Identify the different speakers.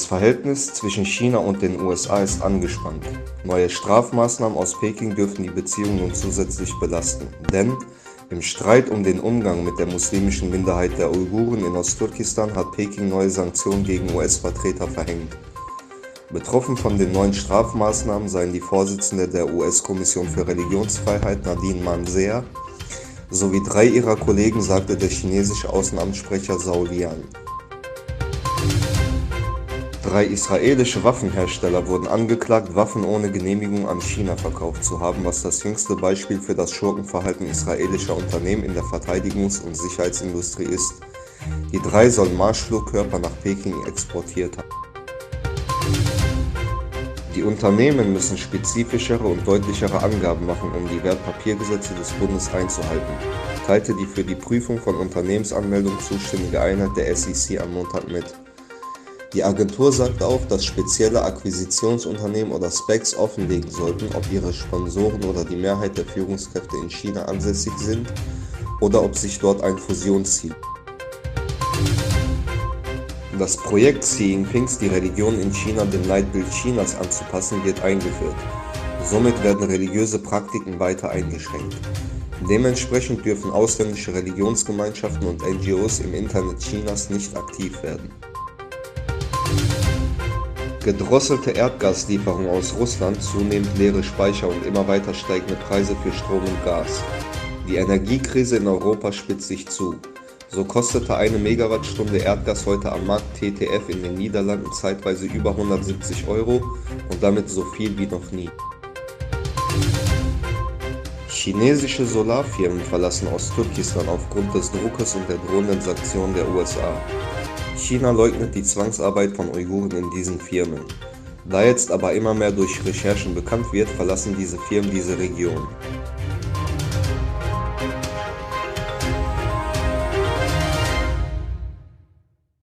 Speaker 1: Das Verhältnis zwischen China und den USA ist angespannt. Neue Strafmaßnahmen aus Peking dürften die Beziehungen nun zusätzlich belasten. Denn im Streit um den Umgang mit der muslimischen Minderheit der Uiguren in Ostturkestan hat Peking neue Sanktionen gegen US-Vertreter verhängt. Betroffen von den neuen Strafmaßnahmen seien die Vorsitzende der US-Kommission für Religionsfreiheit Nadine Manser sowie 3 ihrer Kollegen, sagte der chinesische Außenamtssprecher Zhao Liang. 3 israelische Waffenhersteller wurden angeklagt, Waffen ohne Genehmigung an China verkauft zu haben, was das jüngste Beispiel für das Schurkenverhalten israelischer Unternehmen in der Verteidigungs- und Sicherheitsindustrie ist. Die 3 sollen Marschflugkörper nach Peking exportiert haben. Die Unternehmen müssen spezifischere und deutlichere Angaben machen, um die Wertpapiergesetze des Bundes einzuhalten, teilte die für die Prüfung von Unternehmensanmeldungen zuständige Einheit der SEC am Montag mit. Die Agentur sagte auch, dass spezielle Akquisitionsunternehmen oder SPACs offenlegen sollten, ob ihre Sponsoren oder die Mehrheit der Führungskräfte in China ansässig sind oder ob sich dort ein Fusionsziel. Das Projekt Xi Jinpings, die Religion in China dem Leitbild Chinas anzupassen, wird eingeführt. Somit werden religiöse Praktiken weiter eingeschränkt. Dementsprechend dürfen ausländische Religionsgemeinschaften und NGOs im Internet Chinas nicht aktiv werden. Gedrosselte Erdgaslieferungen aus Russland, zunehmend leere Speicher und immer weiter steigende Preise für Strom und Gas. Die Energiekrise in Europa spitzt sich zu. So kostete eine Megawattstunde Erdgas heute am Markt TTF in den Niederlanden zeitweise über 170 € und damit so viel wie noch nie. Chinesische Solarfirmen verlassen Ostturkestan aufgrund des Druckes und der drohenden Sanktionen der USA. China leugnet die Zwangsarbeit von Uiguren in diesen Firmen. Da jetzt aber immer mehr durch Recherchen bekannt wird, verlassen diese Firmen diese Region.